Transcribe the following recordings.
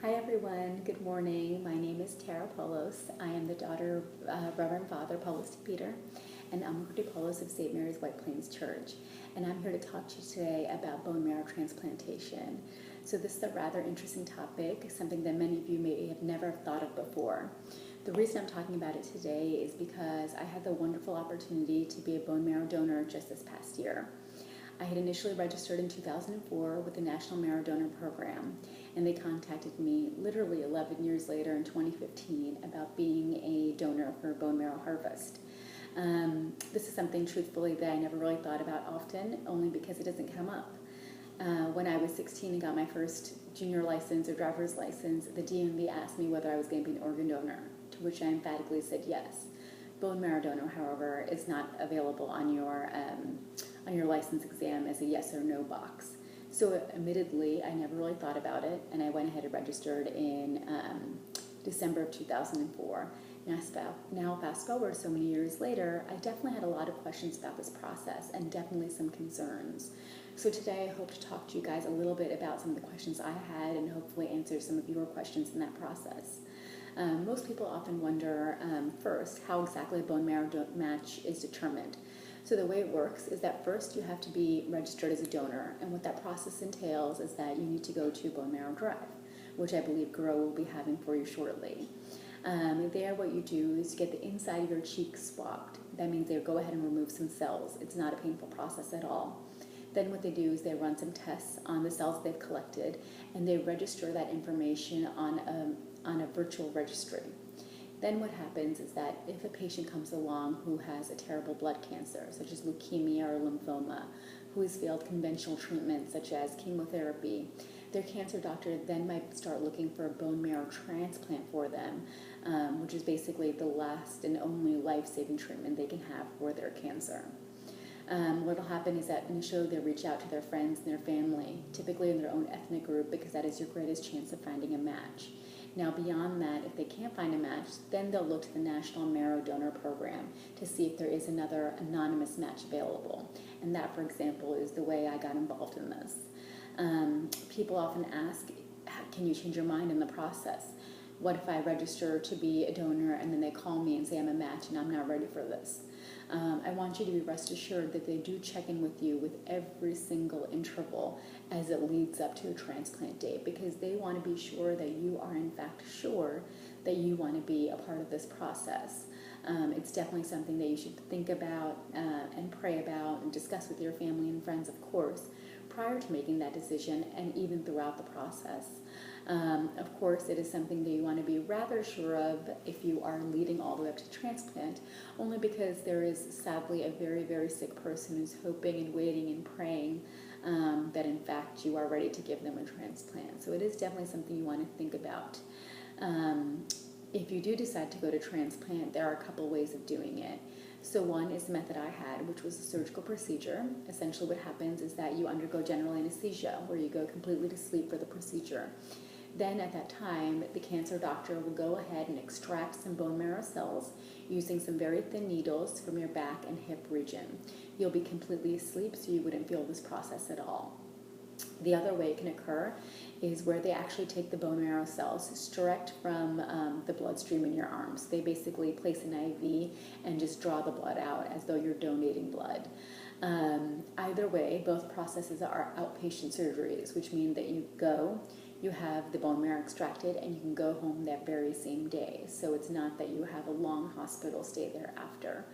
Hi everyone, good morning. My name is Tara Paulose. I am the daughter of Reverend Father Paulose Peter and Uncle Paulose of St. Mary's White Plains Church. And I'm here to talk to you today about bone marrow transplantation. So this is a rather interesting topic, something that many of you may have never thought of before. The reason I'm talking about it today is because I had the wonderful opportunity to be a bone marrow donor just this past year. I had initially registered in 2004 with the National Marrow Donor Program, and they contacted me literally 11 years later in 2015 about being a donor for bone marrow harvest. This is something, truthfully, that I never really thought about often, only because it doesn't come up. When I was 16 and got my first junior license or driver's license, the DMV asked me whether I was going to be an organ donor, to which I emphatically said yes. Bone marrow donor, however, is not available on your license exam as a yes or no box. So admittedly, I never really thought about it, and I went ahead and registered in December of 2004. Now fast forward so many years later, I definitely had a lot of questions about this process and definitely some concerns. So today I hope to talk to you guys a little bit about some of the questions I had and hopefully answer some of your questions in that process. Most people often wonder, first, how exactly a bone marrow match is determined. So the way it works is that first you have to be registered as a donor, and what that process entails is that you need to go to Bone Marrow Drive, which I believe Grow will be having for you shortly. There what you do is you get the inside of your cheek swabbed. That means they go ahead and remove some cells. It's not a painful process at all. Then what they do is they run some tests on the cells they've collected, and they register that information on a virtual registry. Then what happens is that if a patient comes along who has a terrible blood cancer, such as leukemia or lymphoma, who has failed conventional treatment such as chemotherapy, their cancer doctor then might start looking for a bone marrow transplant for them, which is basically the last and only life-saving treatment they can have for their cancer. What will happen is that initially they'll reach out to their friends and their family, typically in their own ethnic group, because that is your greatest chance of finding a match. Now, beyond that, if they can't find a match, then they'll look to the National Marrow Donor Program to see if there is another anonymous match available. And that, for example, is the way I got involved in this. People often ask, can you change your mind in the process? What if I register to be a donor and then they call me and say I'm a match and I'm not ready for this? I want you to be rest assured that they do check in with you with every single interval as it leads up to a transplant date, because they want to be sure that you are in fact sure that you want to be a part of this process. It's definitely something that you should think about and pray about and discuss with your family and friends, of course, prior to making that decision and even throughout the process. Of course, it is something that you want to be rather sure of if you are leading all the way up to transplant, only because there is sadly a very, very sick person who's hoping and waiting and praying that in fact you are ready to give them a transplant. So it is definitely something you want to think about. If you do decide to go to transplant, there are a couple ways of doing it. So one is the method I had, which was a surgical procedure. Essentially what happens is that you undergo general anesthesia, where you go completely to sleep for the procedure. Then at that time, the cancer doctor will go ahead and extract some bone marrow cells using some very thin needles from your back and hip region. You'll be completely asleep, so you wouldn't feel this process at all. The other way it can occur is where they actually take the bone marrow cells direct from the bloodstream in your arms. They basically place an IV and just draw the blood out as though you're donating blood. Either way, both processes are outpatient surgeries, which mean that you have the bone marrow extracted, and you can go home that very same day. So it's not that you have a long hospital stay thereafter.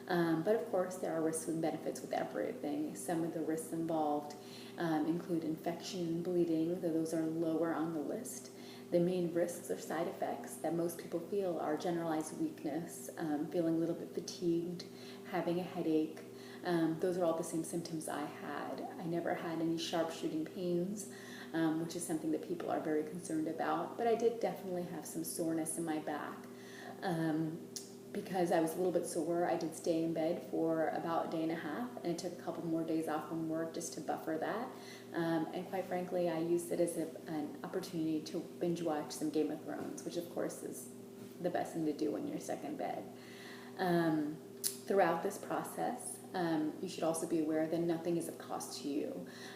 But of course, there are risks and benefits with everything. Some of the risks involved include infection and bleeding, though those are lower on the list. The main risks or side effects that most people feel are generalized weakness, feeling a little bit fatigued, having a headache. Those are all the same symptoms I had. I never had any sharp shooting pains, which is something that people are very concerned about, but I did definitely have some soreness in my back. Because I was a little bit sore, I did stay in bed for about a day and a half, and I took a couple more days off from work just to buffer that. And quite frankly, I used it as an opportunity to binge watch some Game of Thrones, which of course is the best thing to do when you're stuck in bed. Throughout this process, you should also be aware that nothing is of cost to you.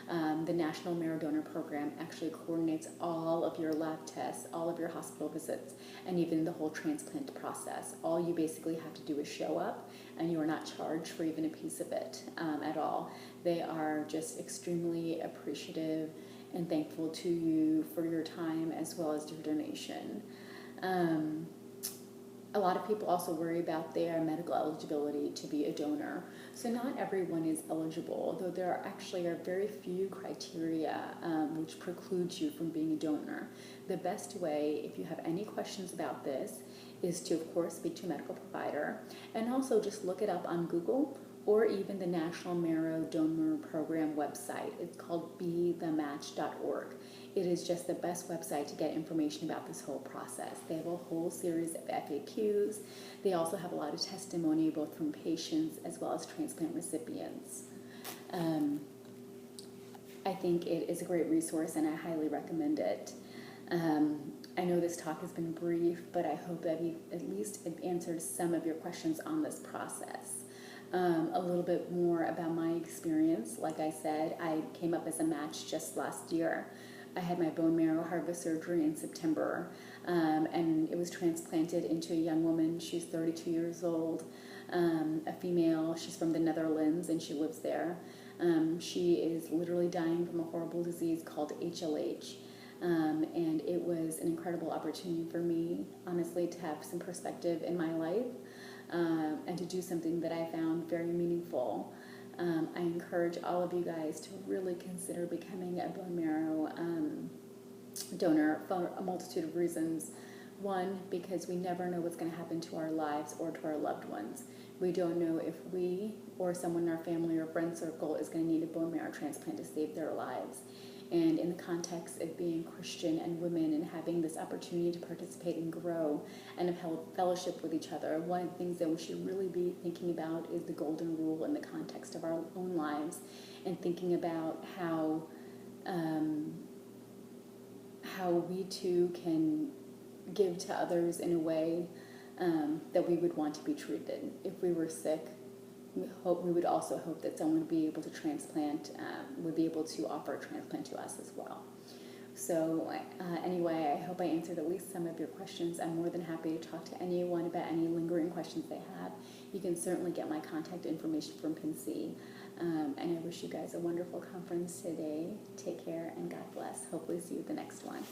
The National Marrow Donor Program actually coordinates all of your lab tests, all of your hospital visits, and even the whole transplant process. All you basically have to do is show up, and you are not charged for even a piece of it at all. They are just extremely appreciative and thankful to you for your time as well as your donation. A lot of people also worry about their medical eligibility to be a donor. So not everyone is eligible, though there are very few criteria which precludes you from being a donor. The best way, if you have any questions about this, is to, of course, speak to a medical provider, and also just look it up on Google or even the National Marrow Donor Program website. It's called bethematch.org. It is just the best website to get information about this whole process. They have a whole series of FAQs. They also have a lot of testimony, both from patients as well as transplant recipients. I think it is a great resource, and I highly recommend it. I know this talk has been brief, but I hope that we've at least answered some of your questions on this process. A little bit more about my experience. Like I said, I came up as a match just last year. I had my bone marrow harvest surgery in September, and it was transplanted into a young woman. She's 32 years old, a female. She's from the Netherlands, and she lives there. She is literally dying from a horrible disease called HLH. And it was an incredible opportunity for me, honestly, to have some perspective in my life, and to do something that I found very meaningful. I encourage all of you guys to really consider becoming a bone marrow donor for a multitude of reasons. One, because we never know what's going to happen to our lives or to our loved ones. We don't know if we or someone in our family or friend circle is going to need a bone marrow transplant to save their lives. And in the context of being Christian and women and having this opportunity to participate and grow and have held fellowship with each other, one of the things that we should really be thinking about is the golden rule in the context of our own lives, and thinking about how we too can give to others in a way that we would want to be treated. If we were sick, we would also hope that someone would be able to transplant, would be able to offer a transplant to us as well. So anyway, I hope I answered at least some of your questions. I'm more than happy to talk to anyone about any lingering questions they have. You can certainly get my contact information from PNC. And I wish you guys a wonderful conference today. Take care and God bless. Hopefully see you at the next one.